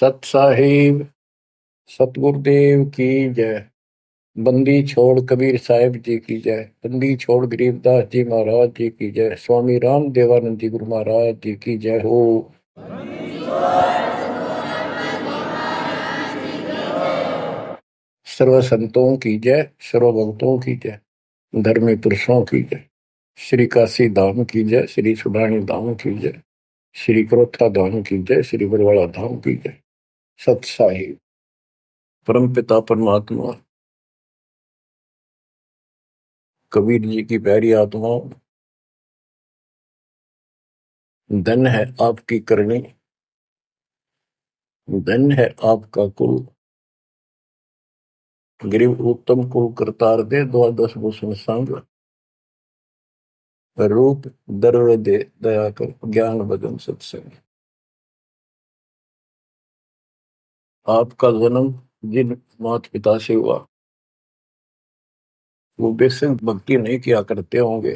सत साहिब सतगुरुदेव की जय। बंदी छोड़ कबीर साहिब जी की जय। बंदी छोड़ गरीबदास जी महाराज जी की जय। स्वामी राम देवानंद जी गुरु महाराज जी की जय हो। सर्व संतों की जय, सर्व भक्तों की जय, धर्मी पुरुषों की जय। श्री काशी धाम की जय, श्री सुडानी धाम की जय, श्री क्रोथा धाम की जय, श्री बरवाड़ा धाम की जय। सत साहिब परम पिता परमात्मा कबीर जी की प्यारी आत्माओं, धन है आपकी करनी, धन है आपका कुल। गरीब उत्तम कुल करतार दे, द्वादश भूषण संग रूप दर्व दे, दया कर ज्ञान भजन सत्संग। आपका जन्म जिन माता पिता से हुआ वो बेसिक भक्ति नहीं किया करते होंगे,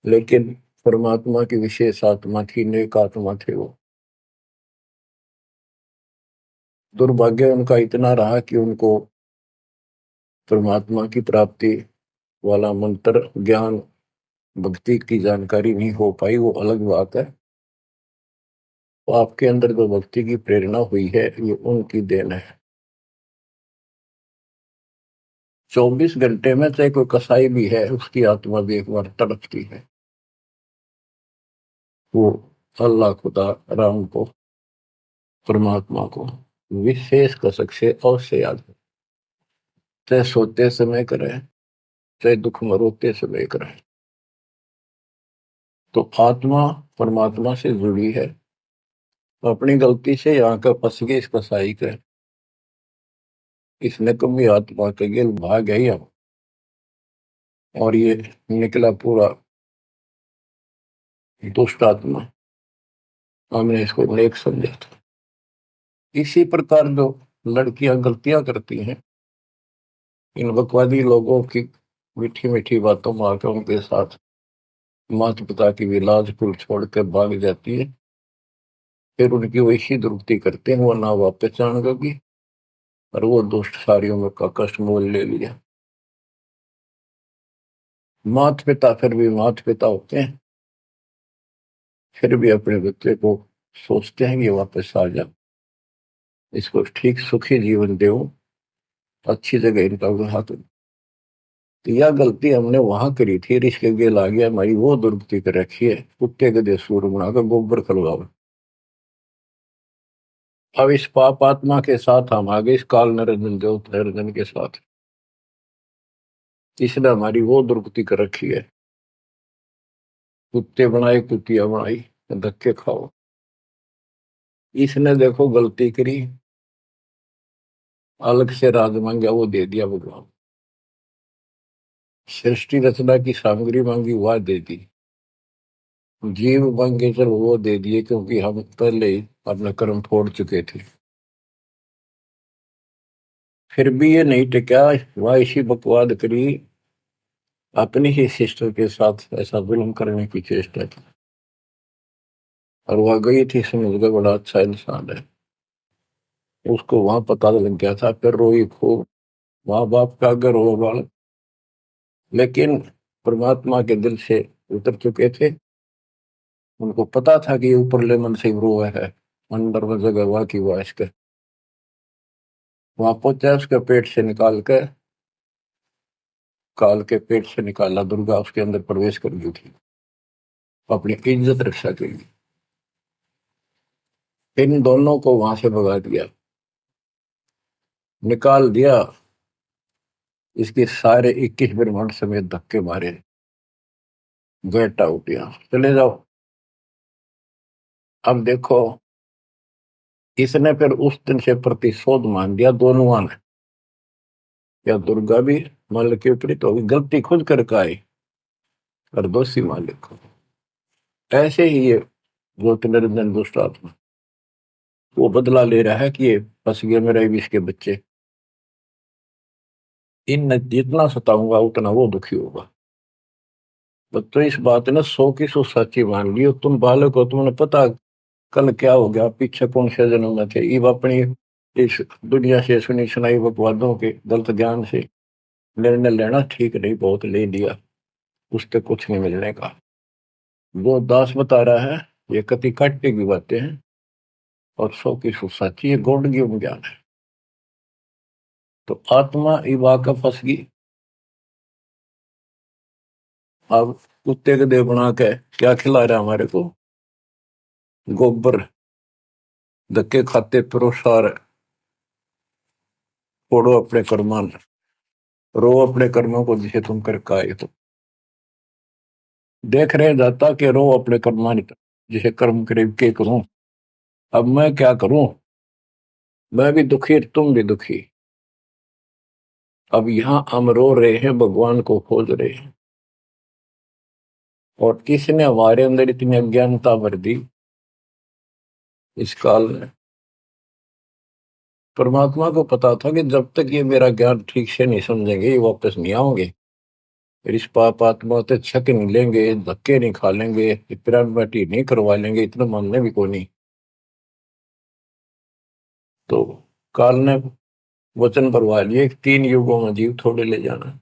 लेकिन परमात्मा की विशेष आत्मा थी, नेक आत्मा थे वो। दुर्भाग्य उनका इतना रहा कि उनको परमात्मा की प्राप्ति वाला मंत्र ज्ञान भक्ति की जानकारी नहीं हो पाई, वो अलग बात है। तो आपके अंदर जो भक्ति की प्रेरणा हुई है ये उनकी देन है। 24 घंटे में चाहे कोई कसाई भी है उसकी आत्मा भी एक बार तड़पती है, वो अल्लाह खुदा राम को परमात्मा को विशेष कसक से अवश्य याद है। चाहे सोते समय करें चाहे दुख में रोते समय करें, तो आत्मा परमात्मा से जुड़ी है। अपनी गलती से यहाँ का फंस गए इस कसाई के, इसने कभी आत्मा के गिल भाग गई हम, और ये निकला पूरा दुष्ट आत्मा। हमने इसको नेक समझा था। इसी प्रकार जो लड़कियां गलतियां करती हैं, इन बकवादी लोगों की मीठी मीठी बातों में आकर उनके साथ माता पिता की भी लाज कुल छोड़ कर भाग जाती है। फिर उनकी वैसी दुर्गति करते हैं, वो ना वापस जाने लगी और वो दुष्ट सारियों में का कष्ट मोल ले लिया। माता पिता फिर भी माता पिता होते हैं, फिर भी अपने बच्चे को सोचते हैं कि वापस आ जा, इसको ठीक सुखी जीवन दे, अच्छी जगह इनका विवाह करो। तो यह गलती हमने वहां करी थी, रिश्क गेल आ गया, हमारी वो दुर्गति कर रखी है। कुत्ते गधे सूर बनाकर गोबर खलवाओ। अब इस पाप आत्मा के साथ हम आगे इस काल निरंजन ज्योत निरंजन के साथ, इसने हमारी वो दुर्गति कर रखी है। कुत्ते बनाए कुतिया बनाई, धक्के खाओ। इसने देखो गलती करी, अलग से राज मांगा वो दे दिया भगवान। सृष्टि रचना की सामग्री मांगी वह दे दी, जीव मांगे चल वो दे दिए, क्योंकि हम पहले ही अपना कर्म फोड़ चुके थे। फिर भी ये नहीं टिका, वह इसी बकवाद करी, अपनी ही सिस्टर के साथ ऐसा जुल्म करने की चेष्टा की। और वह गई थी, समझ गए बड़ा अच्छा इंसान है, उसको वहां पता लग गया था। फिर रोई खूब, माँ बाप का अगर रो बाल, लेकिन परमात्मा के दिल से उतर चुके थे। उनको पता था कि ऊपरले मन से रो है, अंदर वो जगह वह की वह इसके वहां पहुंचा, उसके पेट से निकाल कर, काल के पेट से निकाला, दुर्गा उसके अंदर प्रवेश कर गई थी अपनी इज्जत रक्षा के लिए। इन दोनों को वहां से भगा दिया, निकाल दिया। इसके सारे 21 ब्रह्मांड समेत धक्के मारे, गेट आउट, यहाँ चले जाओ। अब देखो, इसने फिर उस दिन से प्रतिशोध मान लिया दोनों ने। या दुर्गा भी मालिक के विपरीत होगी, गलती खुद करके आई और दोषी मालिक को। ऐसे ही ये ज्योति निरंजन दुष्ट आत्मा वो बदला ले रहा है कि ये फंस गए मेरे विष के बच्चे, इन जितना सताऊंगा उतना वो दुखी होगा। तो इस बात ने 100 की 100 सच्ची मान ली। तुम बालक हो, तुम्हें पता कल क्या हो गया, पीछे कौन से जन्म में थे, इब अपनी इस दुनिया से सुनी सुनाई बकवादों के गलत ज्ञान से निर्णय लेना ठीक नहीं, बहुत ले लिया, उससे कुछ नहीं मिलने का। वो दास बता रहा है ये कति काटे की बातें हैं और 100 की सौ सच्ची, ये गौड़ ज्ञान है। तो आत्मा इब आकर फंस गई। अब कुत्ते के देह बना के क्या खिला रहा है हमारे को, गोबर, धक्के खाते प्रोसार, फोड़ो अपने कर्मान, रो अपने कर्मों को जिसे तुम कर काए। तो देख रहे जाता कि रो अपने कर्मान जिसे कर्म करे के करूं, अब मैं क्या करूं, मैं भी दुखी तुम भी दुखी। अब यहां हम रो रहे हैं, भगवान को खोज रहे हैं, और किसने हमारे अंदर इतनी अज्ञानता भर दी इस काल में। परमात्मा को पता था कि जब तक ये मेरा ज्ञान ठीक से नहीं समझेंगे ये वापस नहीं आओगे, फिर इस पाप आत्मा से छक नहीं लेंगे, धक्के नहीं खा लेंगे, पिरान बाटी नहीं करवा लेंगे, इतना मानने भी को नहीं। तो काल ने वचन भरवा लिए 3 युगों में जीव थोड़े ले जाना,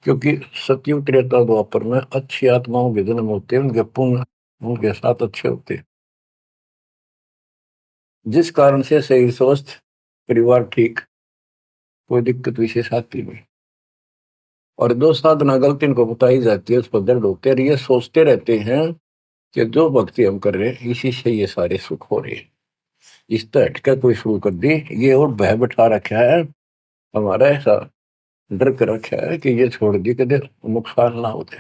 क्योंकि सतयुग त्रेता द्वापर में अच्छी आत्माओं के जन्म होते हैं, उनके पुण्य उनके साथ अच्छे होते हैं, जिस कारण से शरीर स्वस्थ, परिवार ठीक, कोई दिक्कत विशेष आती नहीं। और दो साधना गलती इनको बताई जाती है, उस पर दर्द होते हैं, ये सोचते रहते हैं कि जो भक्ति हम कर रहे हैं इसी से ये सारे सुख हो रहे हैं, इस तरह हटकर कोई शुरू कर दी, ये और भय बैठा रखा है हमारा, ऐसा डर कर रखा है कि ये छोड़ दी कदे नुकसान ना होते।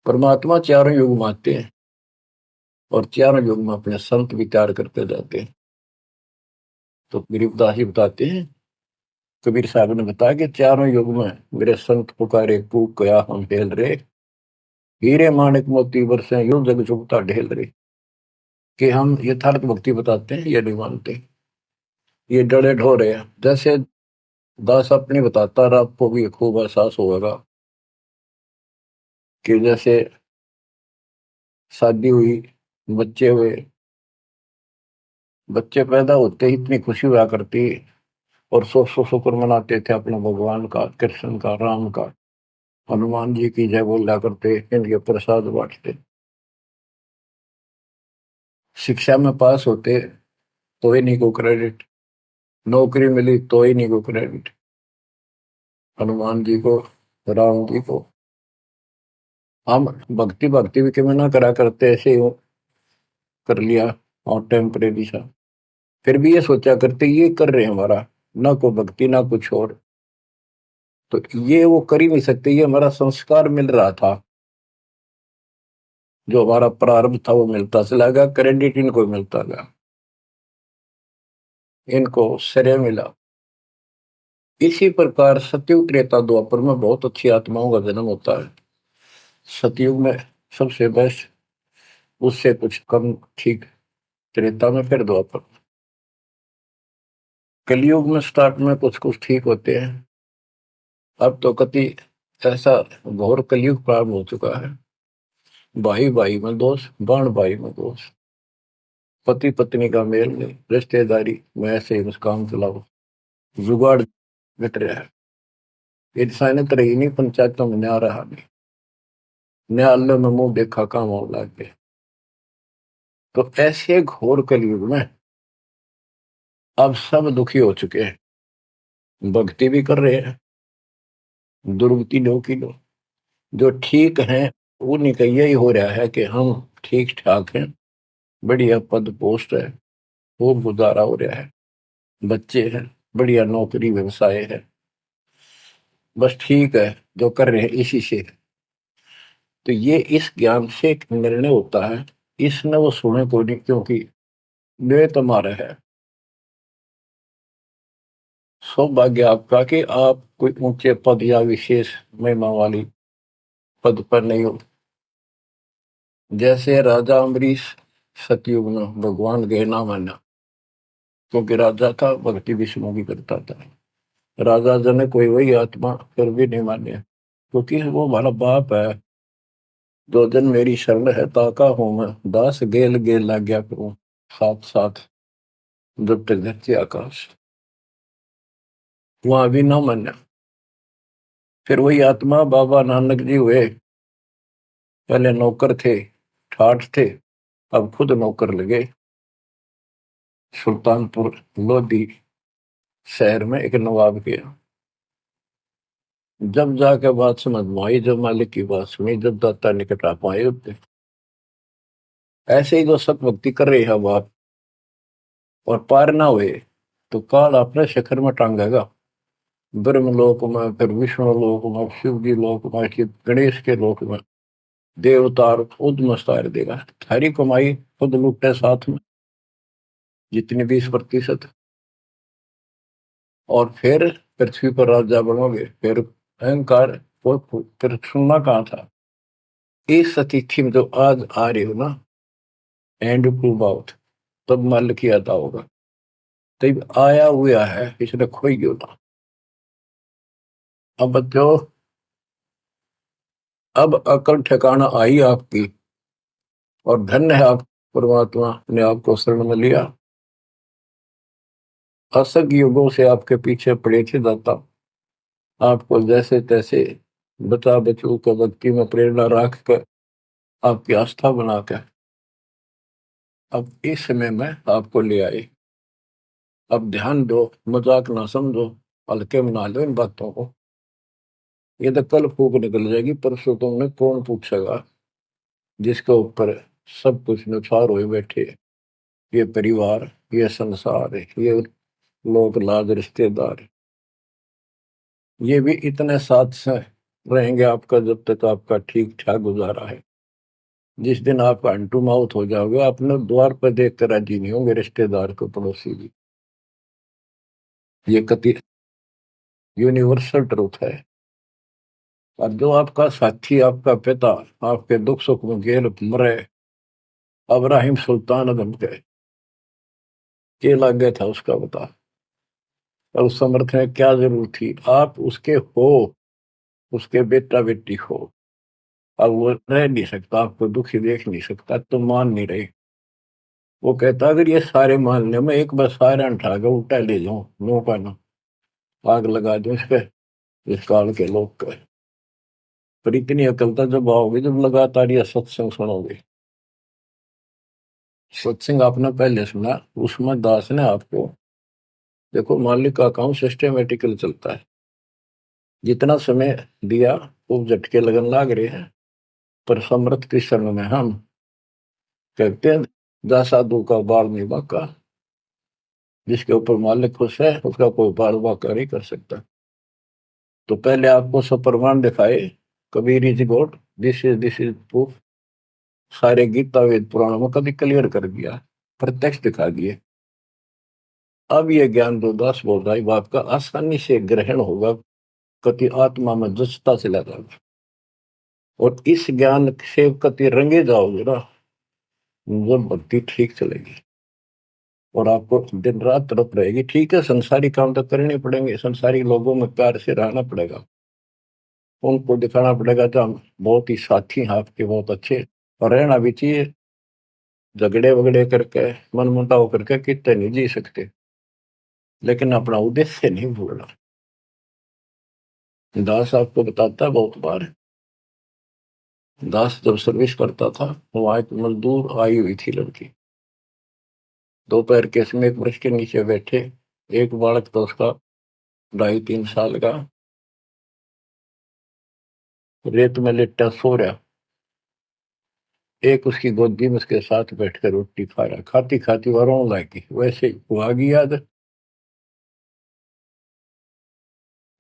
परमात्मा चारों युग मानते हैं और चारों युग में अपने संत विचार करते जाते हैं। तो गरीबदास जी बताते हैं, कबीर साहब ने बताया कि चारों युग में मेरे संत पुकारे कूक कया हम हेल रहे, हीरे माणिक मोती बरसे यूं जग चुगता ढेल रहे। कि हम यथार्थ भक्ति बताते हैं ये नहीं मानते, ये डरे ढो रहे हैं। जैसे दास अपनी बताता रहा, आपको भी खूब एहसास होगा कि जैसे शादी हुई, बच्चे हुए, बच्चे पैदा होते ही इतनी खुशी हुआ करती, और सौ सौ शुक्र मनाते थे अपने भगवान का, कृष्ण का, राम का, हनुमान जी की जय बोला करते, इनके प्रसाद बांटते। शिक्षा में पास होते तो ही नहीं को क्रेडिट, नौकरी मिली तो ही नहीं को क्रेडिट, हनुमान जी को, राम जी को। हम भक्ति भक्ति भी क्यों ना करा करते, ऐसे ही कर लिया और टेम्परेरी सा, फिर भी ये सोचा करते ये कर रहे हैं हमारा, ना को भक्ति ना कुछ और, तो ये वो कर ही नहीं सकते, ये हमारा संस्कार मिल रहा था, जो हमारा प्रारंभ था वो मिलता चला गया, क्रेडिट इनको मिलता गया, इनको श्रेय मिला। इसी प्रकार सतयुग त्रेता द्वापर में बहुत अच्छी आत्माओं का जन्म होता है। सतयुग में सबसे बेस्ट, उससे कुछ कम ठीक, त्रेता में, फिर द्वापर। कलयुग में स्टार्ट में कुछ कुछ ठीक होते हैं, अब तो कति ऐसा घोर कलयुग प्रारंभ हो चुका है। भाई भाई में दोष, बाण भाई में दोष, पति पत्नी का मेल नहीं, रिश्तेदारी में ऐसे ही काम चलाओ, जुगाड़ मिट रहा है, इंसानियत रही नहीं, पंचायतों में न्याय रहा नहीं, न्यायालय में मुंह देखा काम हो लागे। तो ऐसे घोर कलयुग में अब सब दुखी हो चुके हैं, भक्ति भी कर रहे हैं, दुर्गति लो की लो, जो ठीक हैं उन्हीं का यही हो रहा है कि हम ठीक ठाक हैं, बढ़िया पद पोस्ट है, खूब गुजारा हो रहा है, बच्चे हैं, बढ़िया नौकरी व्यवसाय है, बस ठीक है, जो कर रहे हैं इसी से। तो ये इस ज्ञान से एक निर्णय होता है, इसने वो सुने को नहीं, क्योंकि वे तुम्हारा है। सौभाग्य आपका कि आप कोई ऊंचे पद या विशेष महिमा वाली पद पर नहीं हो। जैसे राजा अम्बरीश सतयुग में भगवान गए ना माना, क्योंकि राजा था, भक्ति विष्णु की करता था, राजा जनक कोई वही आत्मा फिर भी नहीं माने, क्योंकि वो हमारा बाप है, दो दिन मेरी शरण है ताका हूं मैं, दास गेल गेल लाग्या करूं, साथ साथ जब तक धरती आकाश। वहां भी ना माना। फिर वही आत्मा बाबा नानक जी हुए। पहले नौकर थे, ठाठ थे, अब खुद नौकर लगे। सुल्तानपुर लोधी शहर में एक नवाब के यहाँ। जब जाके बात समझ में आई, जब मालिक की बात सुनी, जब दाता निकट आ पाए उतने। ऐसे ही जो सत भक्ति कर रहे हैं बाप और पार ना हुए तो काल अपने शिखर में टांगेगा। ब्रह्मलोक में, फिर विष्णु लोक में, शिव जी लोक में, फिर गणेश के लोक में देवतार खुद मस्तार देगा। थारी कमाई खुद लुटे साथ में जितनी 20%। और फिर पृथ्वी पर राजा बनोगे। फिर अहंकार और फिर सुनना कहाँ था। इस अतिथि में जो आज आ रहे हो ना, एंड प्रूव आउट, तब मल की अदा होगा। तब आया हुआ है, इसने खोई क्यों ना। अब बच्चों, अब अकल ठिकाना आई आपकी, और धन्य है आप, परमात्मा ने आपको शरण में लिया। असंख्य युगों से आपके पीछे पड़े थे दाता, आपको जैसे तैसे बचा बचू कर भक्ति में प्रेरणा रख कर आपकी आस्था बनाकर अब इस समय में आपको ले आए। अब ध्यान दो, मजाक ना समझो, हल्के में ना लो इन बातों को। ये तो कल फूक निकल जाएगी, परसों तुमने कौन पूछेगा जिसके ऊपर सब कुछ नुसार हुए बैठे। ये परिवार, ये संसार, ये लोग लाज रिश्तेदार, ये भी इतने साथ से रहेंगे आपका जब तक आपका ठीक ठाक गुजारा है। जिस दिन आप अंटू माउथ हो जाओगे, अपने द्वार पर देख कर राजी नहीं होंगे रिश्तेदार को, पड़ोसी भी। ये कति यूनिवर्सल ट्रूथ है। और जो आपका साथी, आपका पिता, आपके दुख सुख में गेल मरे, अब्राहिम सुल्तान अदम के लागे था उसका बता। और उस समर्थ में क्या जरूरत थी, आप उसके हो, उसके बेटा बेटी हो। अब वो रह नहीं सकता, आपको दुखी देख नहीं सकता, तो मान नहीं रहे। वो कहता अगर ये सारे मान ले, मैं एक बार सारे उठा के उल्टा ले जाऊं, नो का ना, आग लगा दूं इस पे, इस काल के लोग का। पर इतनी अकलता जब आओगे जब लगातार ये सत्संग सुनोगे। सत्संग आपने पहले सुना, उसमें दास ने आपको, देखो मालिक का काम सिस्टमेटिकल चलता है। जितना समय दिया वो झटके लगन लाग रहे हैं। पर समर्थ कृष्ण में हम कहते हैं, जा साधु का बाल नहीं बांका। जिसके ऊपर मालिक खुश है उसका कोई बाल बांका नहीं कर सकता। तो पहले आपको सब प्रमाण दिखाए, Kabir is God, this is proof. सारे गीता वेद पुराणों में कभी क्लियर कर दिया, प्रत्यक्ष दिखा दिए। अब ये ज्ञान जो दास बोल रहा है बाप का आसानी से ग्रहण होगा, कति आत्मा में जचता चला जाएगा। और इस ज्ञान से कति रंगे जाओगे ना, जब भक्ति ठीक चलेगी और आपको दिन रात तड़प रहेगी। ठीक है, संसारी काम तो करने पड़ेंगे, संसारी लोगों में प्यार से रहना पड़ेगा, उनको दिखाना पड़ेगा तो हम बहुत ही साथी हैं आपके, बहुत अच्छे। और रहना भी चाहिए, झगड़े वगड़े करके, मन मुटाव करके कितने नहीं जी सकते, लेकिन अपना उद्देश्य नहीं भूलना। दास आपको बताता है बहुत बार, दास जब सर्विस करता था, वहां एक मजदूर आई हुई थी लड़की, दोपहर के समय एक वृक्ष के नीचे बैठे, एक बालक तो उसका 2.5-3 साल का रेत में लिट्टा सो रहा। एक उसकी गोदी में उसके साथ बैठकर रोटी खा रहा, खाती खाती वो रोने लगी। वैसे ही वो आ गई याद।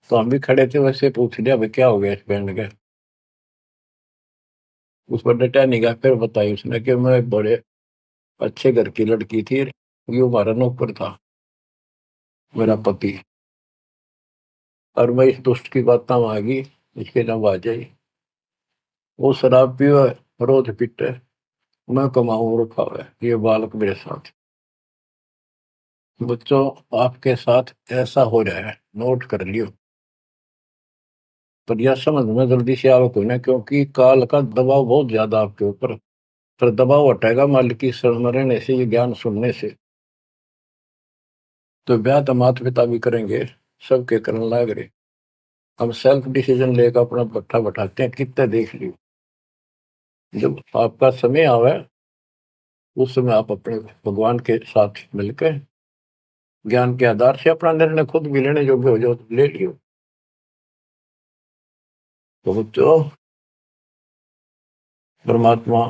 तो हम भी खड़े थे, वैसे पूछ लिया भाई क्या हो गया इस बैंड का। उस पर डटा नहीं गया। फिर बताई उसने कि मैं एक बड़े अच्छे घर की लड़की थी, ये हमारा नौकर था, मेरा पति, और मैं इस दुष्ट की बात में आ गई, इसके नाम आ जाई। वो शराब पियो, रोज पीटे, मैं कमाऊं और खावे, ये बालक मेरे साथ। बच्चों, आपके साथ ऐसा हो रहा है, नोट कर लियो। पर यह समझ में जल्दी से आओ कोई ना, क्योंकि काल का दबाव बहुत ज्यादा आपके ऊपर। पर दबाव हटेगा मालिक की शरण में रहने से, ये ज्ञान सुनने से। तो ब्याह तो माता पिता भी करेंगे, सबके करने लाग रहे। हम सेल्फ डिसीजन लेकर अपना पट्टा बैठाते हैं, कितने देख लियो। जब आपका समय आवे उस समय आप अपने भगवान के साथ मिलकर ज्ञान के आधार से अपना निर्णय खुद भी लेने योग्य हो जाओ तो ले लियो। तो बच्चों, परमात्मा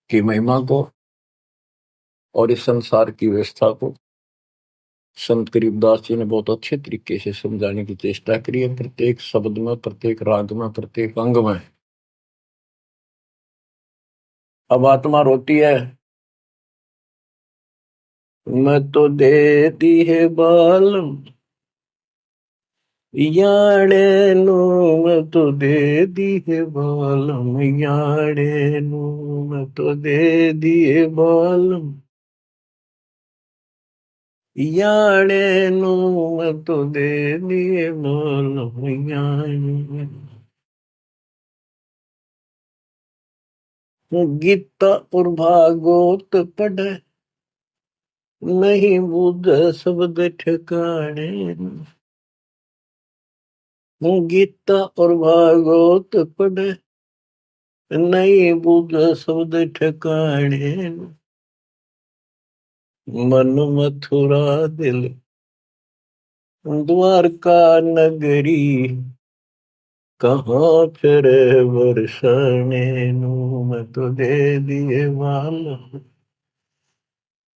की महिमा को और इस संसार की व्यवस्था को संत करीबदास जी ने बहुत अच्छे तरीके से समझाने की चेष्टा करी है, प्रत्येक शब्द में, प्रत्येक राग में, प्रत्येक अंग में। अब आत्मा रोती है, मैं तो दे दी है बालम याड़े नो, मैं तो दे दी है बालम याड़े नो, मैं तो दे दिए बालम याड़े नो, मैं तो दे दिए बालम याड़े। गीता और भागवत पढ़े नहीं बुझ शब्द ठिकाने, गीता और भागवत पढ़े नहीं बुझ शब्द ठिकाने, मन मथुरा दिल द्वारका नगरी, कहाँ फिर बरसाने नू, मैं तो दे दिए बाल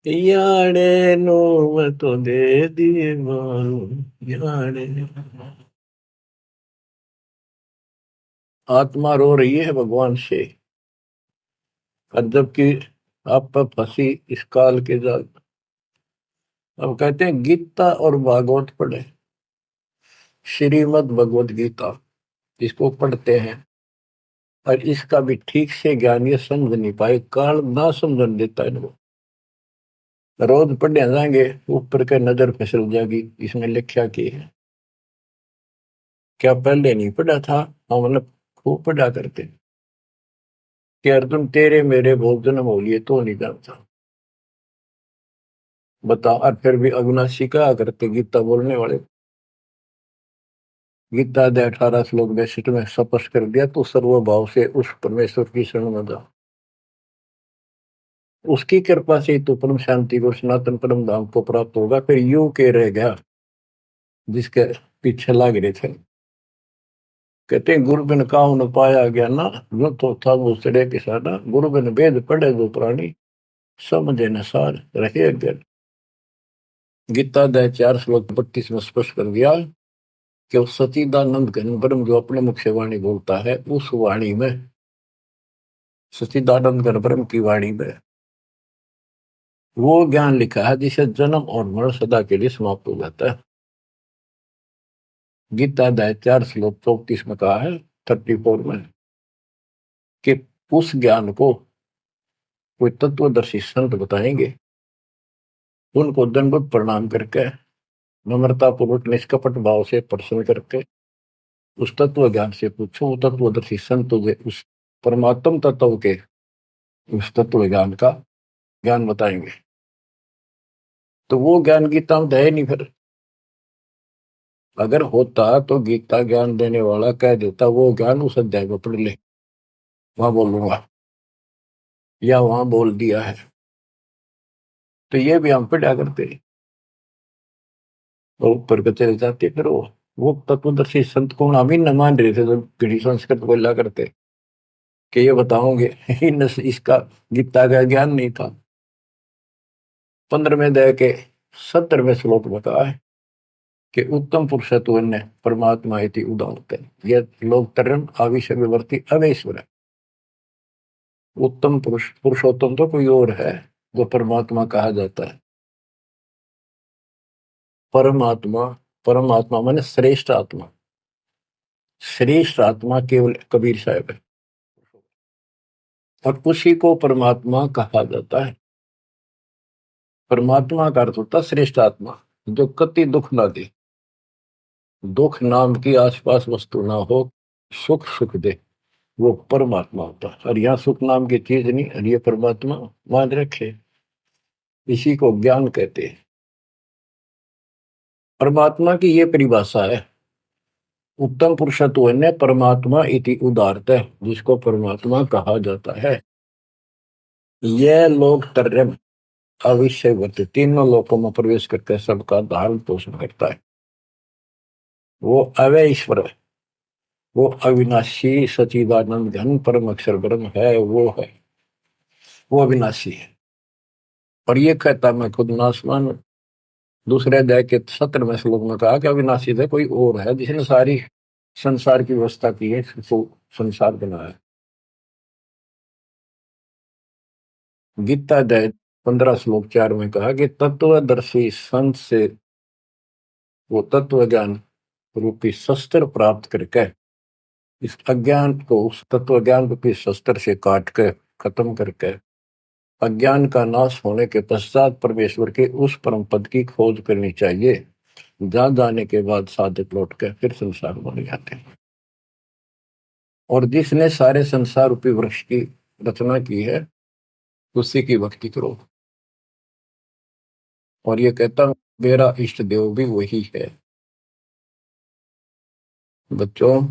याड़े नो, मैं तो दे दिए बाल याड़े। आत्मा रो रही है भगवान से, और जबकि आप पर फंसी इस काल के जाल। अब कहते हैं गीता और भागवत पढ़े, श्रीमद् भगवत गीता इसको पढ़ते हैं और इसका भी ठीक से ज्ञान ये समझ नहीं पाए, काल ना समझन देता है इनको। रोज पढ़ने जाएंगे ऊपर के नजर फिसल जाएगी, इसमें लिखा की है। क्या पहले नहीं पढ़ा था? हाँ, मतलब खूब पढ़ा करते कि अर्जुन तेरे मेरे बहुत जन्म हो लिए तो नहीं जानता। बताओ, और फिर भी अविनाशी कहा करते गीता बोलने वाले। गीता अध्याय 18 श्लोक 62 में स्पष्ट कर दिया, तो सर्वभाव से उस परमेश्वर की शरण में जा, उसकी कृपा से तो परम शांति को, सनातन परम धाम को प्राप्त होगा। फिर यू के रह गया जिसके पीछे लाग रहे थे। कहते हैं गुरु बिन काहू न पाया गया ना, जो तो था वो सड़े किसाना, गुरु बिन वेद पढ़े जो प्राणी, समझे न सार रहे अज्ञान। गीता अध्याय 4 श्लोक 32 में स्पष्ट कर दिया कि उस सचिदानंद घन ब्रह्म जो अपने मुख से वाणी बोलता है, उस वाणी में, सचिदानंद घन ब्रह्म की वाणी में वो ज्ञान लिखा है जिसे जन्म और मरण सदा के लिए समाप्त हो जाता है। गीता अध्याय 4 श्लोक 34 में कहा है, 34 में, कि उस ज्ञान को कोई तत्वदर्शी संत बताएंगे, उनको दंडवत प्रणाम करके, नम्रता पूर्वक निष्कपट भाव से प्रश्न करके उस तत्व ज्ञान से पूछो। वो तत्वदर्शी संत उस परमात्म तत्व के, उस तत्व ज्ञान का ज्ञान बताएंगे। तो वो ज्ञान गीता में है नहीं। फिर अगर होता तो गीता ज्ञान देने वाला कह देता वो ज्ञान उस अध्याय में पढ़ ले, वहां बोलूंगा, या वहां बोल दिया है। तो ये भी हम पढ़ा करते और ऊपर को चले जाते। फिर वो तत्वदर्शी संत को हम ही न मान रहे थे, तो घड़ी संस्कृत बोला करते कि ये बताओगे इन इसका गीता का ज्ञान नहीं था। 15वें अध्याय के 70वें श्लोक में कहा है कि उत्तम पुरुषत्व ने परमात्मा इति उदाहरते, ये लोग तरन आविष्य विवर्ती अवेश्वर है। उत्तम पुरुष, पुरुषोत्तम तो कोई और है जो परमात्मा कहा जाता है। परमात्मा, परमात्मा माने श्रेष्ठ आत्मा, श्रेष्ठ आत्मा केवल कबीर साहब है, और उसी को परमात्मा कहा जाता है। परमात्मा का अर्थ होता है श्रेष्ठ आत्मा, जो कति दुख ना दे, दुख नाम की आसपास वस्तु ना हो, सुख सुख दे, वो परमात्मा होता है। और यहाँ सुख नाम की चीज नहीं, और ये परमात्मा मान रखे, इसी को ज्ञान कहते हैं। परमात्मा की ये परिभाषा है, उत्तम पुरुषत्व ने परमात्मा इति उदारत है, जिसको परमात्मा कहा जाता है। यह लोग त्रयम् अविषयवत, तीनों लोकों में प्रवेश करके सबका धारण पोषण करता है। वो अव्यय ईश्वर है, वो अविनाशी सचिदानंद घन परम अक्षर ब्रह्म है, वो है, वो अविनाशी है। और ये कहता मैं खुद नासवान। दूसरे अध्याय के 17वें श्लोक में कहा कि अविनाशी है, कोई और है जिसने सारी संसार की व्यवस्था की है, इसको संसार बनाया। गीता अध्याय 15 श्लोक 4 में कहा कि तत्वदर्शी संत से वो तत्व ज्ञान रूपी शस्त्र प्राप्त करके इस अज्ञान को उस तत्व ज्ञान रूपी शस्त्र से काट के खत्म करके अज्ञान का नाश होने के पश्चात परमेश्वर के उस परम पद की खोज करनी चाहिए, जहां जाने के बाद साधक लौट के फिर संसार बन जाते हैं। और जिसने सारे संसार रूपी वृक्ष की रचना की है, उसी की भक्ति करो। और ये कहता मेरा इष्ट देव भी वही है। बच्चों,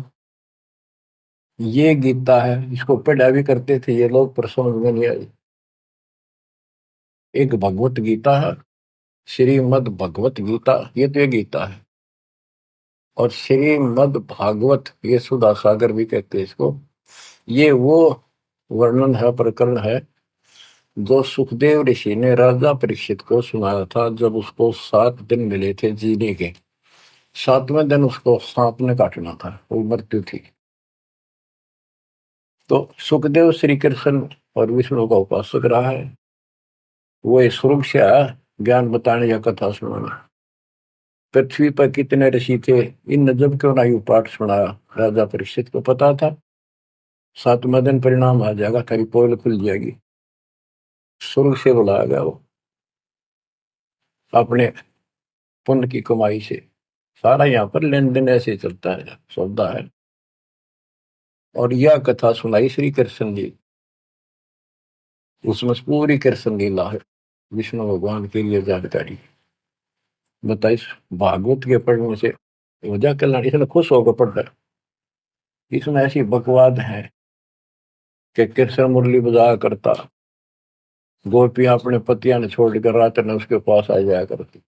ये गीता है, इसको पढ़ा भी करते थे ये लोग, पर समझ में नहीं आई। एक भगवत गीता है, श्रीमद् भगवत गीता, ये तो ये गीता है। और श्रीमद् भागवत, ये सुधा सागर भी कहते हैं इसको। ये वो वर्णन है, प्रकरण है, जो सुखदेव ऋषि ने राजा परीक्षित को सुनाया था जब उसको 7 दिन मिले थे जीने के। 7वें दिन उसको सांप ने काटना था, वो मृत्यु थी। तो सुखदेव श्री कृष्ण और विष्णु का उपासक रहा है, वो इस स्वरूप से आया ज्ञान बताने या कथा सुनाने। पृथ्वी पर कितने ऋषि थे, इन जब क्यों ना यू पाठ सुनाया। राजा परीक्षित को पता था 7वें दिन परिणाम आ जाएगा, तेरी पोल खुल जाएगी। शुरू से बुलाया गया वो अपने पुण्य की कमाई से। सारा यहाँ पर लेन देन ऐसे चलता है, सौदा है। और यह कथा सुनाई श्री कृष्ण जी, उसमें पूरी कृष्ण लीला है, विष्णु भगवान के लिए जानकारी बताइए। भागवत के पढ़ने से वजह कल्याण, इसने खुश होकर पढ़ रहा है। इसमें ऐसी बकवाद है कि कृष्ण मुरली बजाया करता, गोपियां अपने पतियां ने छोड़कर रात में उसके पास आ जाया करती।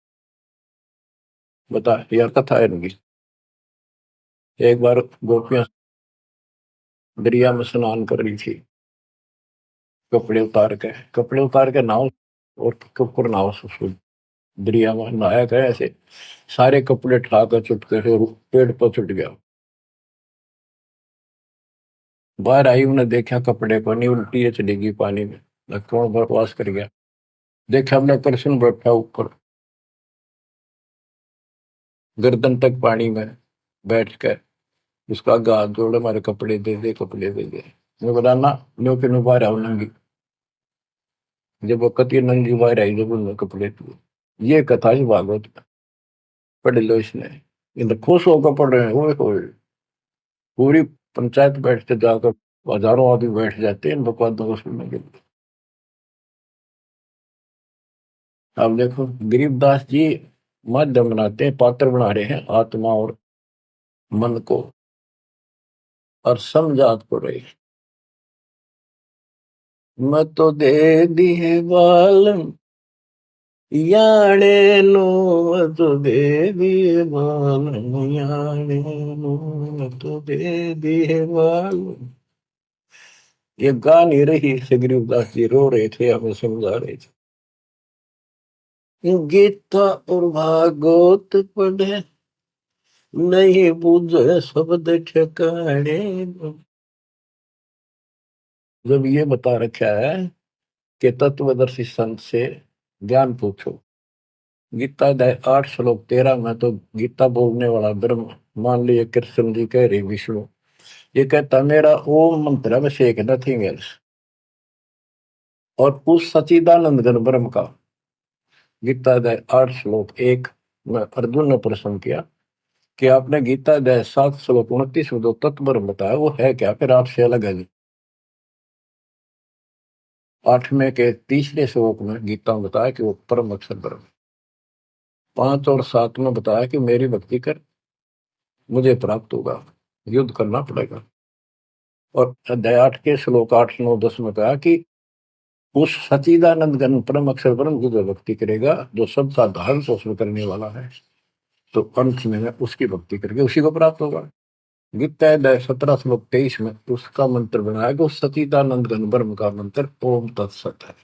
बता, यह कथा है इनकी। एक बार गोपियां दरिया में स्नान कर रही थी, कपड़े उतार के नाव और कपड़ नाव से दरिया में नहाया गया। ऐसे सारे कपड़े उठाकर चुटके से पेड़ पर चुट गया। बाहर आई, उन्हें देखा कपड़े को नहीं, उल्टी है चली गई पानी में, कौन बकवास कर गया। देखा हमने कृष्ण बैठा ऊपर गर्दन तक पानी में बैठ कर, उसका गाल जोड़े, हमारे कपड़े दे दे, कपड़े दे दे। मैं बोला ना, न्यो के नो बाहर आओ नंगी। जब वो कति नंगी बाहर आई, जब उन्होंने कपड़े दिए। ये कथा ही भागवत में, पढ़ लो इसने। इन खुश होकर पढ़ रहे हैं, वो पूरी पंचायत बैठते जाकर, हजारों आदमी बैठ जाते हैं इन बकवादों को सुनने के लिए। अब देखो गरीबदास जी माध्यम बनाते हैं, पात्र बना रहे हैं आत्मा और मन को, और समझात को रहे। मैं तो दे दिए बालम याने नो, मैं तो दे दिए बालम याने नो, मैं तो दे दिए बालम। ये गा नहीं रही से, गरीबदास जी रो रहे थे, हमें समझा रहे थे। गीता और भागवत पढ़े, नहीं बुझे शब्द ठिकाने। जब ये बता रखा है कि तत्वदर्शी संत से ज्ञान पूछो, गीता अध्याय 8 श्लोक 13 में तो गीता बोलने वाला ब्रह्म, मान लीजिए कृष्ण जी कह रहे विष्णु, ये कहता मेरा ओम मंत्र में शेख नथिंग एल्स। और उस सचिदानंद घन ब्रह्म का गीता अध्याय 8 श्लोक 1 में अर्जुन ने प्रश्न किया कि आपने गीता अध्याय 7 श्लोक 29 में जो तत्व ब्रह्म बताया वो है क्या, फिर आपसे अलग है। 8वें के 3रे श्लोक में गीता में बताया कि वो परम अक्षर ब्रह्म। 5 और 7 में बताया कि मेरी भक्ति कर मुझे प्राप्त होगा, युद्ध करना पड़ेगा। और अध्याय 8 के श्लोक 8, 9, 10 में कहा कि उस सचिदानंद घन परम अक्षर ब्रह्म की जो भक्ति करेगा, जो सबका धारण पोषण करने वाला है, तो अंत में उसकी भक्ति करके उसी को प्राप्त होगा। गीता अध्याय 17 श्लोक 23 में उसका मंत्र बनाया कि उस सचिदानंद घन ब्रह्म का मंत्र ओम तत्सत है।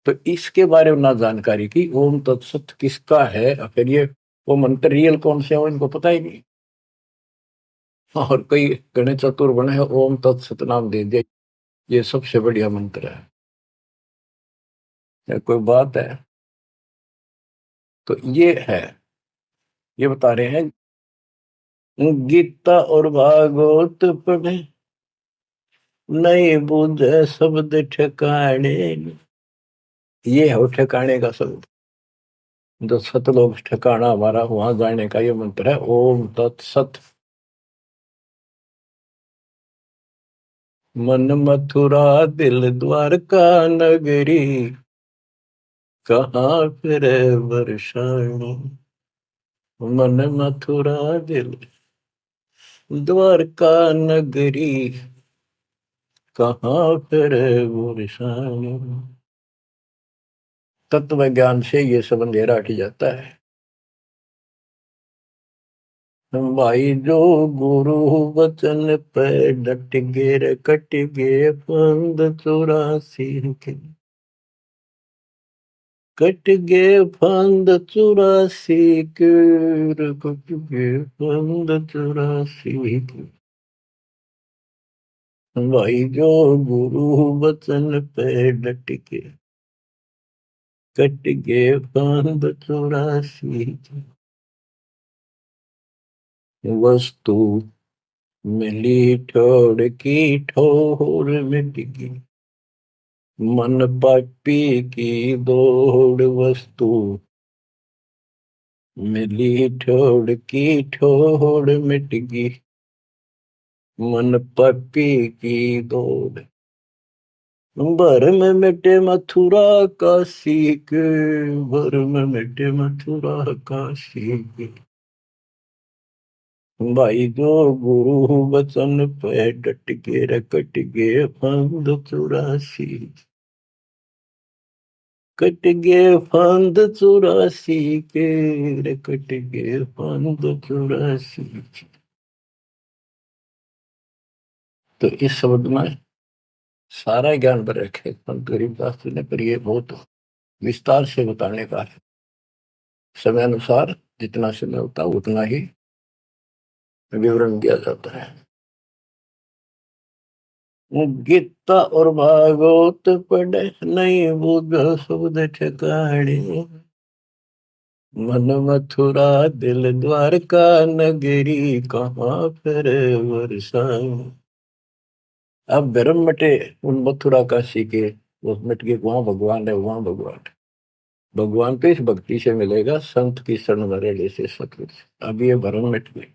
तो इसके बारे में ना जानकारी की, ओम तत्सत किसका है, फिर ये वो मंत्र रियल कौन से हो इनको पता ही नहीं। और कई गणेश चतुर बने हैं, ओम तत्सत नाम दे दिया, ये सबसे बढ़िया मंत्र है। या कोई बात है। तो ये है, ये बता रहे हैं गीता और भागवत पढ़े नहीं बूझे शब्द ठिकाने। ये है ठिकाने का शब्द, जो सतलोक ठिकाना हमारा, वहां जाने का ये मंत्र है ओम तत्सत। मन मथुरा दिल द्वारका नगरी, कहाँ फिर वर्षाणी। मन मथुरा दिल द्वारका नगरी, कहाँ फिर वर्षाणी। तत्व ज्ञान से ये सब अंधेरा हट जाता है। भाई जो गुरु वचन पे डट गे कट गे फंद 84 के, कट गे फंद 84 के, कट गे फंद 84 के। भाई जो गुरु वचन पे डट के कट गे फंद 84 के। वस्तु मिली ठोड़ की ठोर मिट गई, मन पापी की दौड़। वस्तु मिली ठोड़ की ठोड़ मिट गई, मन पापी की दौड़। भर में मिटे मथुरा काशी के, भर में मिटे मथुरा काशी के। भाई जो गुरु वचन पे डट के रकट गे फंद 84, कट गे फंद 84 के, कट गे फंद 84। तो इस शब्द में सारा ज्ञान पर रखे संत गरीबदास जी ने, पर ये बहुत विस्तार से बताने का है। समय अनुसार जितना समय होता है उतना ही विवरण दिया जाता है। गीता और भागवत पढ़े नहीं बुझ शब्द ठिकाने, मन मथुरा दिल द्वारका नगरी, कहाँ फिर वर्षाएं। अब भरम मटे उन मथुरा काशी के, वो मिट गए, वहां भगवान है, वहां भगवान है। भगवान तो इस भक्ति से मिलेगा, संत की शरण में रहने से सतगुरु से। अब ये भरम मिट गए।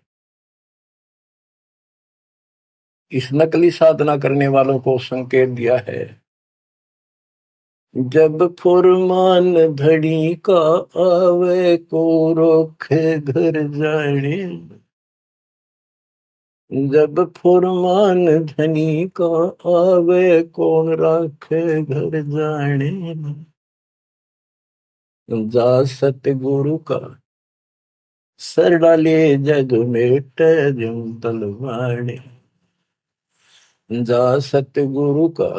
इस नकली साधना करने वालों को संकेत दिया है, जब फुरमान धड़ी का आवे को रोखे घर जाने। जब फुरमान धनी का आवे कौन राखे घर जाने। जा सतगुरु का सर डाले जग मेट जम तलवाणे। जा सतगुरु का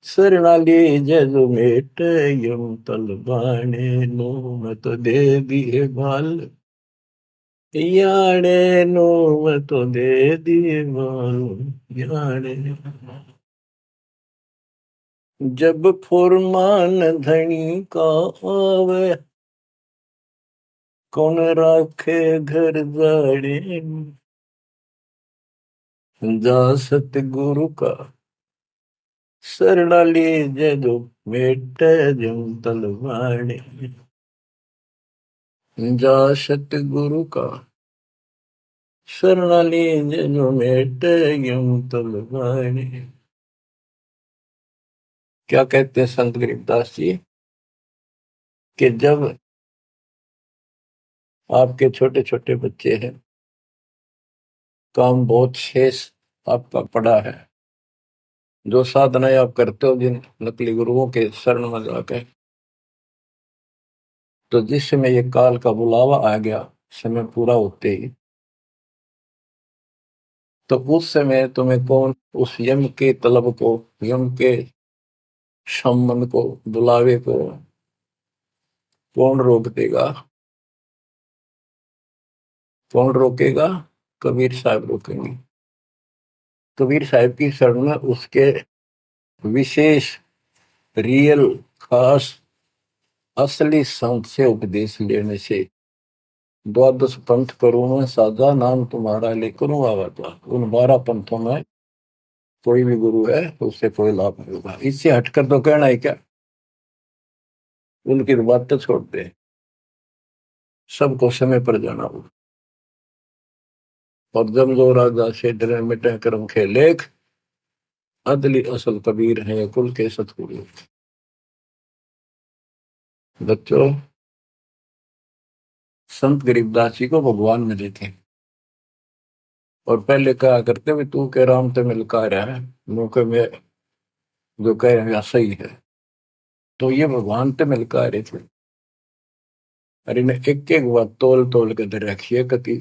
शरणाली जग मेट यम तलवाणे। नो मत दे दिए बाल याने, नो मत दे दिए बाल याने। जब फुरमान धनी का आवे कौन राखे घर जाड़े। जा सतगुरु का शरणाली जदो मेट जम तलवाणे। जा सतगुरु का शरणाली जो मेट यूं तलवाने। क्या कहते हैं संत गरीबदास जी कि जब आपके छोटे छोटे बच्चे हैं, काम बहुत शेष आपका पड़ा है, जो साधनाएं आप करते हो जिन नकली गुरुओं के शरण में जाकर, तो जिस समय ये काल का बुलावा आ गया, समय पूरा होते ही, तो उस समय तुम्हें कौन उस यम के तलब को, यम के सम्मन को, बुलावे को कौन रोक देगा? कौन रोकेगा? कबीर साहब रोकेंगे। कबीर साहब की शरण में उसके विशेष, रियल, खास, असली संत से उपदेश लेने से, द्वादश पंथ करूं मैं साधा, नाम तुम्हारा लेकर आवा था। उन 12 पंथों में कोई भी गुरु है उससे कोई लाभ नहीं होगा। इससे हटकर तो कहना है क्या? उनकी बात तो छोड़ दे, सबको समय पर जाना होगा। और जब जो राजा से डरे मिटे कर्म के लेख, अदली असल कबीर है कुल के सतगुरु। बच्चों, संत गरीबदास जी को भगवान मिले थे, और पहले कहा करते भी तू के राम ते मिलका रहा है, मौके में जो कह रहे हैं सही है। तो ये भगवान ते मिलका रहे थे, और इन्हें एक एक बात तोल तोल के दे रखी है कति,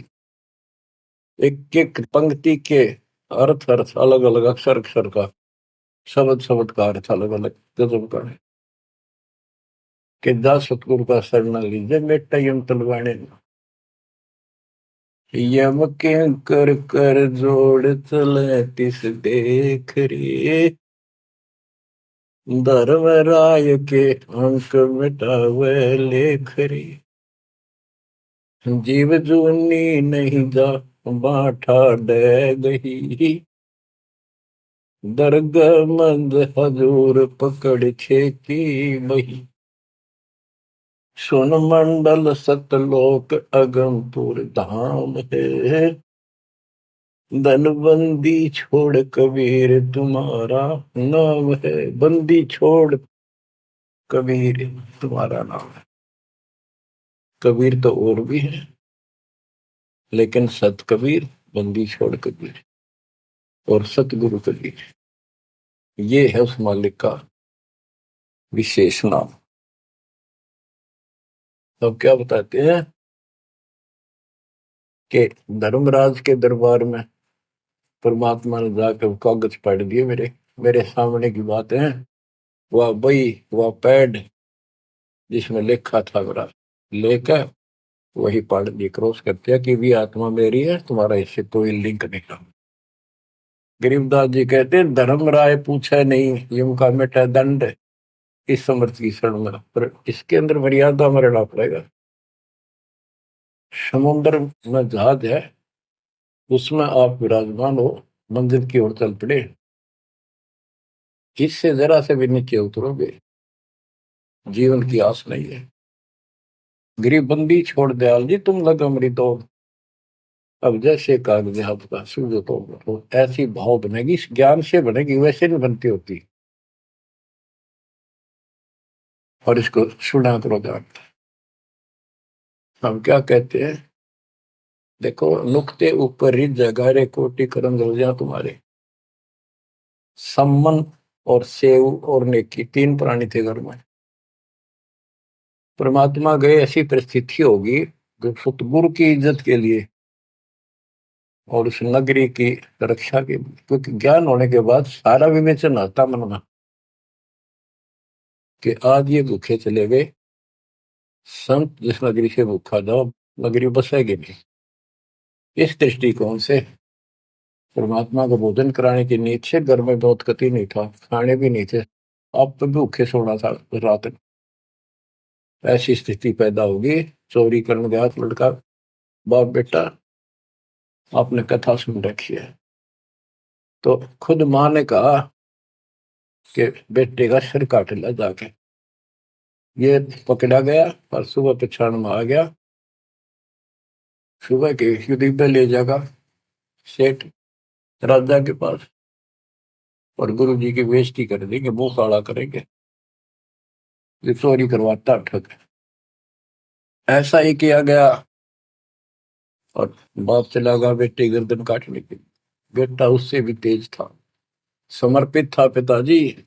एक एक पंक्ति के अर्थ अर्थ अलग अलग, अक्षर अक्षर का, शब्द शब्द का अर्थ अलग अलग गजब का है। कि जा सतगुरु का शरण लीजिए बेटा यम तलवाने, यम के कर कर जोड़ चले तिस देख रे, धर्म राय के अंक मिटावे लेख रे, जीव जूनी नहीं जा बाठा डे गही, दरगाह मंद हजूर पकड़ खेती बही, सुन मंडल सतलोक अगमपुर धाम है, धनबंदी छोड़ कबीर तुम्हारा नाम है। बंदी छोड़ कबीर तुम्हारा नाम है। कबीर तो और भी है, लेकिन सत कबीर, बंदी छोड़ कबीर और सतगुरु कबीर, ये है उस मालिक का विशेष नाम। तो क्या बताते हैं कि धर्मराज के दरबार में परमात्मा ने जाकर कागज पढ़ दिए, मेरे मेरे सामने की बात है। वह बई, वह पैड जिसमें लिखा था मेरा, लेकर वही पढ़ दी, क्रॉस करते हैं कि भी आत्मा मेरी है, तुम्हारा इससे कोई लिंक नहीं था। गरीबदास जी कहते हैं धर्म राय पूछे नहीं, यम का मिटा दंड, इस समर्थ की शरण में, पर इसके अंदर मर्यादा में रहना पड़ेगा। समुद्र में जहाज है, उसमें आप विराजमान हो, मंजिल की ओर चल पड़े, इससे जरा से भी नीचे उतरोगे, जीवन की आस नहीं है। गरीबबंदी छोड़ दयाल जी तुम लग अमृत दौड़, अब जैसे कागज आपका सूझो तो ऐसी भाव बनेगी, इस ज्ञान से बनेगी, वैसे नहीं बनती होती। और इसको सुना करो ध्यान। हम क्या कहते हैं, देखो नुक्ते ऊपर रिज जगारे कोटि करम रोजा तुम्हारे, सम्मन और सेव और नेकी, 3 प्राणी थे घर में। परमात्मा गए, ऐसी परिस्थिति होगी जो सतगुरु की इज्जत के लिए और उस नगरी की रक्षा के लिए, क्योंकि ज्ञान होने के बाद सारा विवेचन आता मन में कि आज ये भूखे चले गए, संत जिस नगरी से भूखा जाओ नगरी बसेगी नहीं। इस दृष्टिकोण से परमात्मा को भोजन कराने की नींद से घर में बहुत कति नहीं था, खाने भी नहीं थे, अब तो भूखे सोना था रात में। ऐसी स्थिति पैदा होगी, चोरी करने गया लड़का, बाप बेटा, आपने कथा सुन रखी है। तो खुद माँ ने कहा कि बेटे का सिर काट ला जाके, ये पकड़ा गया और सुबह पछाड़ में आ गया, सुबह के युद्ध पे ले जाएगा, सेठ राजा के पास, और गुरु जी की बेइज्जती कर देंगे, मुंह काला करेंगे, ये चोरी करवाता ठग। ऐसा ही किया गया, और बाप चला गया बेटे गर्दन काटने के लिए। बेटा उससे भी तेज था, समर्पित था, पिताजी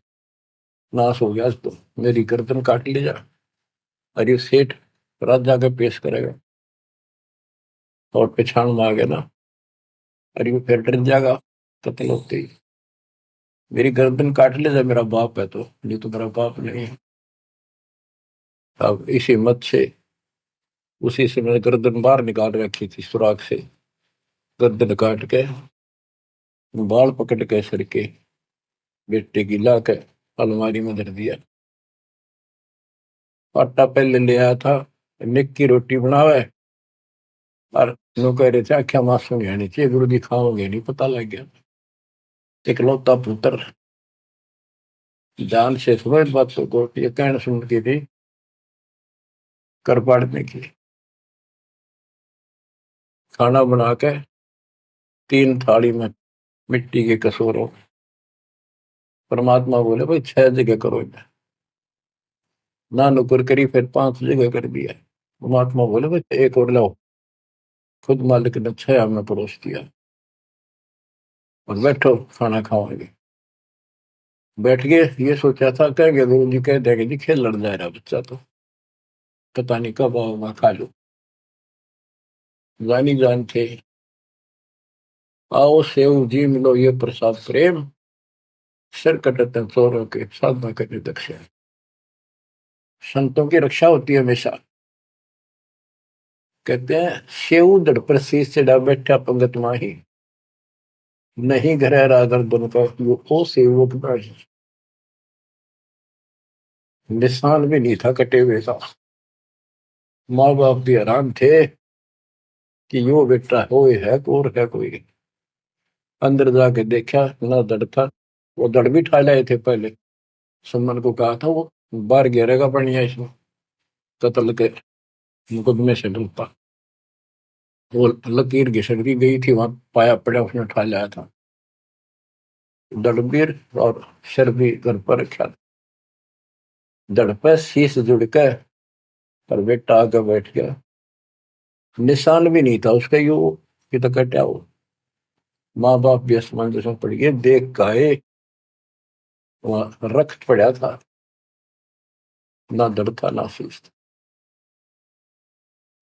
नाश हो गया तो मेरी गर्दन काट ले जा। अरे सेठ राजा के पेश करेगा और पिछाड़ मांगे ना, अरे वो फिर डर जाएगा कत्ल होते ही, मेरी गर्दन काट ले जा, मेरा बाप है तो, नहीं तो मेरा बाप नहीं है। अब इस हिम्मत से उसी से मैंने गर्दन बाहर निकाल रखी थी सुराख से, गर्दन काट के बाल पकड़ के सर के बेटे की ला के अलमारी में धर दिया। आटा पहले ले आया था, निक की रोटी बनावे, और नो कह रहे थे आख्या मासूम नहीं चाहिए, गुरु जी खाओगे नहीं, पता लग गया। इकलौता पुत्र जान से समझ बातों को, ये कहना सुन के थी कर पाड़ने की। खाना बना के 3 थाली में मिट्टी के कसूरों, परमात्मा बोले भाई 6 जगह करो इन्हें, ना नुकर करी, फिर 5 जगह कर दिया। परमात्मा बोले भाई एक और लाओ, खुद मालिक ने 6 में परोस दिया, और बैठो खाना खाओगे। बैठ गए, ये सोचा था कहेंगे गुरु जी, कह देंगे जी खेल लड़ जा रहा बच्चा तो, पता नहीं कब आओ खा लो। जानी जान थे, आओ सेव जी मिलो ये प्रसाद प्रेम, सिर कटते चोरों के साधना करने दक्षिण। संतों की रक्षा होती है हमेशा। कहते हैं सेव दड़ पर शीश चढ़ा बैठा पंगत माही, नहीं घर रागर बन का वो सेवक नहीं। निशान भी नहीं था कटे हुए का। माँ बाप भी हैरान थे कि यो बेटा हो है और है कोई। अंदर जाके देखा ना दड़ था, वो दड़ भी ठा लाए थे पहले। सुमन को कहा था वो बाहर गिरेगा बढ़िया इसमें, कत्ल के मुकदमे से डूबता। वो लकीर घिसक दी गई थी, वहां पाया पड़ा, उसने उठा लाया था। दड़बीर और सिर भी घर पर रखा था, दड़ पे शीश जुड़ के, पर बेटा आगे बैठ गया। निशान भी नहीं था उसका, यू कि तो कटा हो। माँ बाप भी असमंजस में पड़ गए, देख गाये वहां रक्त पड़ा था, ना दड़ था ना शीश था।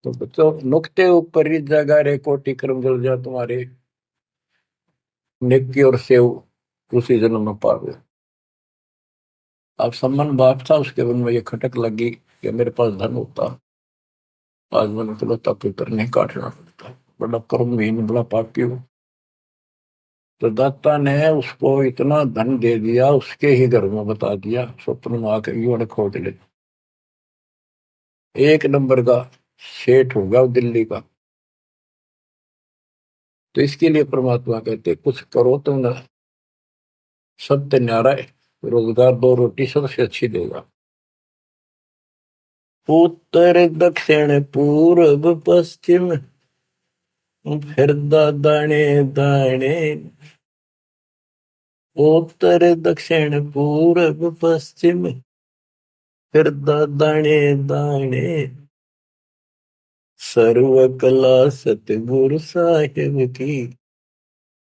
तो बच्चों नुक्ते ऊपर ही जगह रे, कोटि कर्म जल जा तुम्हारे, नेकी और सेव उसी जन्म में पावे। अब सम्मान बाप था, उसके मन में ये खटक लगी कि मेरे पास धन होता, आज मैंने इकलौता पुत्र नहीं काटना पड़ता, बड़ा कर्महीन बड़ा पापी हूँ। तो दाता ने उसको इतना धन दे दिया, उसके ही घर में बता दिया, स्वप्न में आकर युवा खोज ले, 1 नंबर का सेठ होगा दिल्ली का। तो इसके लिए परमात्मा कहते कुछ करो तो ना, सत्य न्यारा है, रोजगार 2 रोटी सबसे अच्छी देगा। उत्तर दक्षिण पूर्व पश्चिम फिर दाने दाने, उत्तर दक्षिण पूर्व पश्चिम फिर दाने दाने, सर्व कला सतगुरु साहिब की,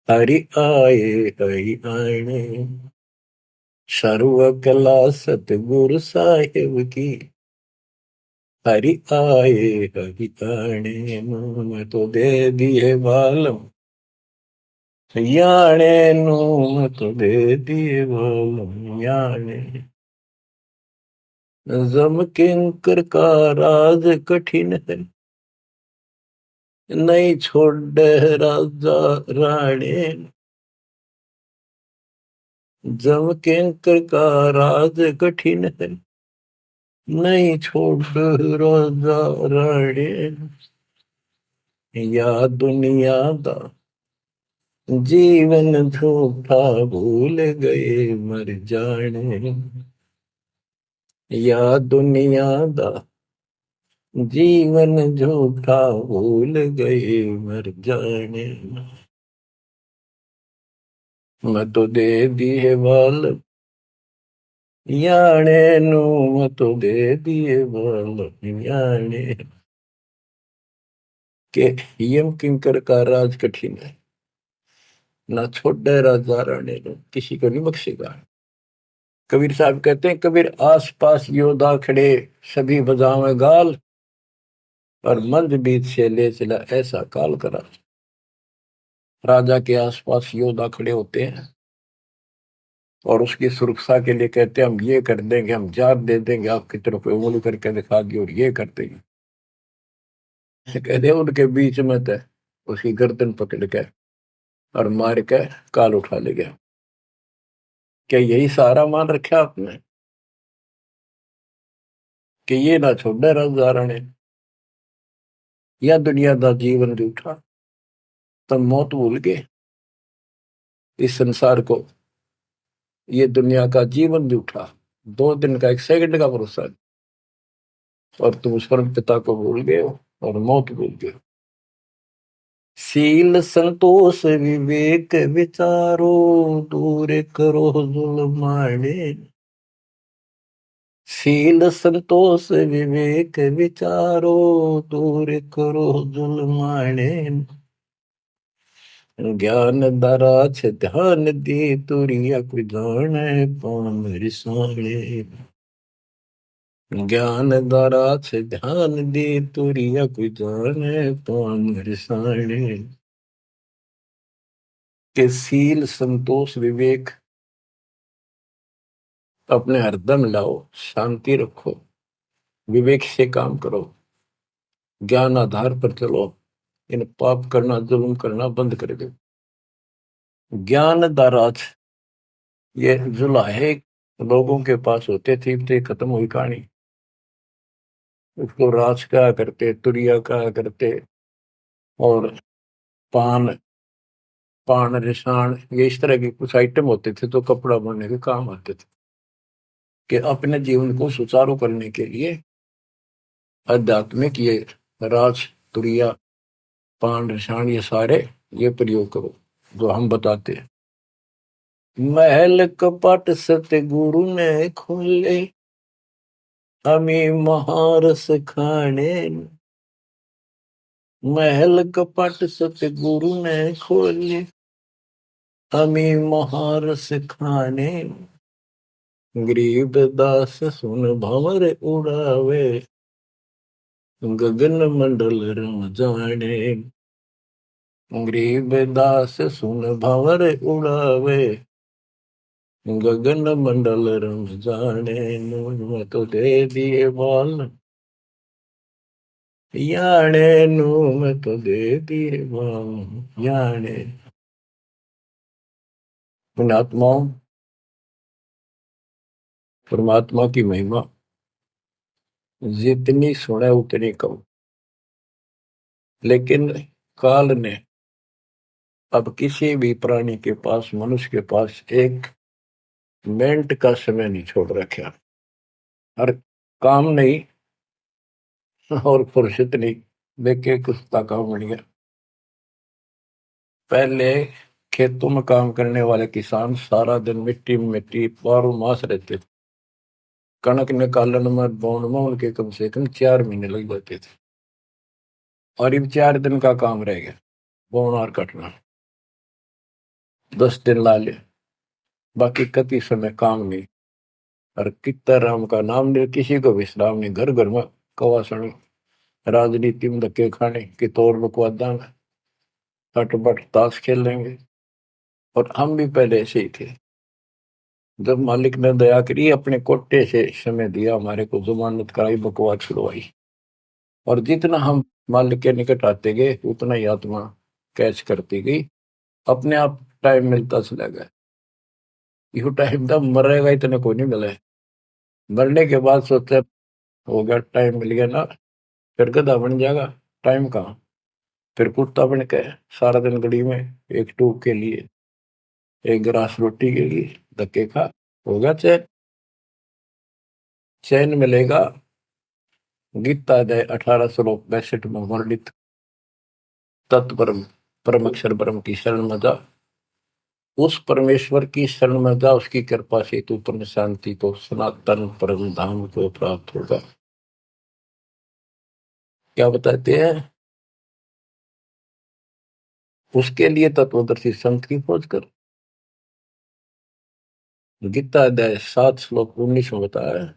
हरि आए हरि आने। सर्व कला सतगुरु साहिब की, हरि आए हरि आने। मैं तो दे दिए बालम याने नू, मैं तो दे दिए बालम याने। जम किंकर का राज कठिन है, नहीं छोड़ राजा राणे। जम किंकर का राज कठिन है, नहीं छोड़ राजा राणे। या दुनिया दा जीवन झूठा भूल गए मर जाने, या दुनिया दा जीवन झूठा भूल गए मर जाने। मैं तो दे दिए बाल याने नू, मैं तो दे दिए बाल याने के। यम किंकर का राज कठिन है, ना छोड़े राजा राणे नो, किसी को नहीं बख्शेगा। कबीर साहब कहते हैं, कबीर आस पास योद्धा खड़े सभी बजावे गाल, और मंद बीच से ले चला ऐसा काल करा। राजा के आसपास योद्धा खड़े होते हैं और उसकी सुरक्षा के लिए कहते हैं, हम ये कर देंगे, हम जात दे देंगे, आपकी तरफ उंगली करके दिखा दी और ये कर देंगे। कहते हैं उनके बीच में थे, उसकी गर्दन पकड़ के और मार के काल उठा ले गया। क्या यही सहारा मान रखा आपने कि ये ना छोड़े राजा राणे, या दुनिया का जीवन रूठा, तब मौत भूल गए इस संसार को, ये दुनिया का जीवन रूठा, 2 दिन का 1 सेकंड का भरोसा नहीं, और तुम उस परम पिता को भूल गए हो और मौत भूल गए हो। शील संतोष विवेक विचारो, दूर करो जुल्माने। शील संतोष विवेक विचारो, दूर करो जुल्माने। ज्ञान दरा छ ध्यान दी, तुरिया कोई जाने पान रिसाणे। ज्ञान दरा छ ध्यान दी, तुरिया कोई जाने पान रिसाणे। के शील संतोष विवेक अपने हरदम लाओ, शांति रखो, विवेक से काम करो, ज्ञान आधार पर चलो, इन पाप करना जुल्म करना बंद कर दो। ज्ञान दाराज, ये जुलाहे लोगों के पास होते थे, तो खत्म हुई कहानी। उसको राज कहा करते, तुरिया कहा करते, और पान पान रिसाण, ये इस तरह के कुछ आइटम होते थे तो कपड़ा बनने के काम आते थे। कि अपने जीवन को सुचारू करने के लिए आध्यात्मिक ये राज तुरिया पान रिसाण ये सारे ये प्रयोग करो जो हम बताते हैं। महल कपट सतगुरु ने खोले, हमें महारस खाने। महल कपट सतगुरु ने खोले, हमें महारस खाने। गरीब दास सुन भंवर उड़ावे, गगन मंडल रम जाने। गरीब दास सुन भंवर उड़ावे, गगन मंडल रम जाने। मैं तो दे दिए बाल याने नू, मैं तो दे दिए बाल याने। पुण्यात्माओं, परमात्मा की महिमा जितनी सुने उतनी कम। लेकिन काल ने अब किसी भी प्राणी के पास, मनुष्य के पास 1 मिनट का समय नहीं छोड़ रखा। हर काम नहीं और फुर्सत नहीं, देखे कुत्ता काम बन गया। पहले खेतों में काम करने वाले किसान सारा दिन मिट्टी में मिट्टी 12 मास रहते थे। कणक निकालन में बोने में उनके कम से कम 4 महीने लग जाते थे, और अब 4 दिन का काम रह गया, बोना और कटना। 10 दिन ला ले, बाकी कति समय काम नहीं, और कितना राम का नाम नहीं, किसी को विश्राम नहीं। घर घर में कवासण, राजनीति में धक्के खाने की तौर बकवादा में हटबट ताश खेल लेंगे। और हम भी पहले ऐसे ही थे। जब मालिक ने दया करी, अपने कोटे से समय दिया, हमारे को जमानत कराई, बकवाद छुड़वाई, और जितना हम मालिक के निकट आते गए उतना ही आत्मा कैच करती गई, अपने आप टाइम मिलता चला गया। यू टाइम तब मरेगा इतने को नहीं मिला है। मरने के बाद सोचा हो गया, टाइम मिल गया ना, फिर गधा बन जाएगा, टाइम कहाँ। फिर कुत्ता बन के सारा दिन गली में एक टूक के लिए, एक गिलास रोटी के लिए धक्के खा, होगा चैन। चैन मिलेगा गीता अध्याय 18 श्लोक 62 में वर्णित तत्परम परम अक्षर ब्रह्म की शरण में जा, उस परमेश्वर की शरण में जा, उसकी कृपा से तू परम शांति को, सनातन परम धाम को प्राप्त होगा। क्या बताते हैं? उसके लिए तत्वदर्शी संत की खोज कर। गीता अध्याय 7 श्लोक 19 में बताया है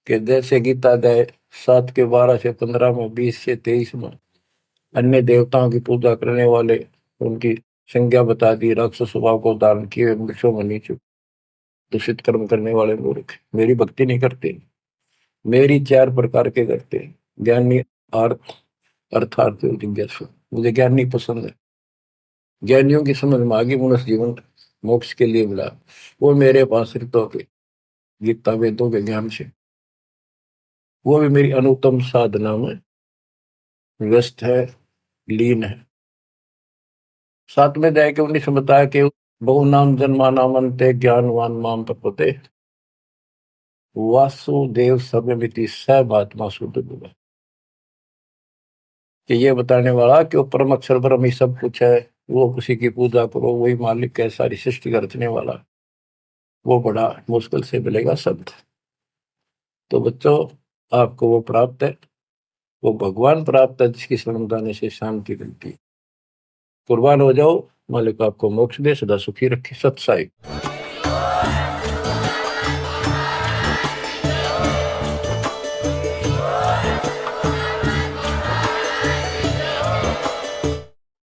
कि जैसे गीता अध्याय 7 के 12 से 15 में, 20 से 23 में अन्य देवताओं की पूजा करने वाले, उनकी संज्ञा बता दी, राक्षस स्वभाव को धारण किए वृक्षों में नीचे दूषित कर्म करने वाले मूर्ख मेरी भक्ति नहीं करते। मेरी 4 प्रकार के करते, ज्ञानी, अर्थ, अर्थार्थी, जिज्ञासु। मुझे ज्ञानी पसंद है। ज्ञानियों की समझ में आगे मनुष्य जीवन मोक्ष के लिए मिला, वो मेरे पास ऋतों के, गीता वेदों के ज्ञान से, वो भी मेरी अनुत्तम साधना में व्यस्त है, लीन है। 7वें अध्याय के 19 में बताया कि बहु नाम जन्मा नामंते ज्ञानवान माम प्रपते वासुदेव सर्वमिति स भात्मा शुद्ध बुआ। कि ये बताने वाला कि वो परम अक्षर ब्रह्म ही सब कुछ है, वो उसी की पूजा करो, वही मालिक है, सारी सृष्टि का रचने वाला, वो बड़ा मुश्किल से मिलेगा शब्द। तो बच्चों, आपको वो प्राप्त है, वो भगवान प्राप्त है जिसकी शरण जाने से शांति मिलती है। कुर्बान हो जाओ, मालिक आपको मोक्ष दे, सदा सुखी रखे। सत्साई।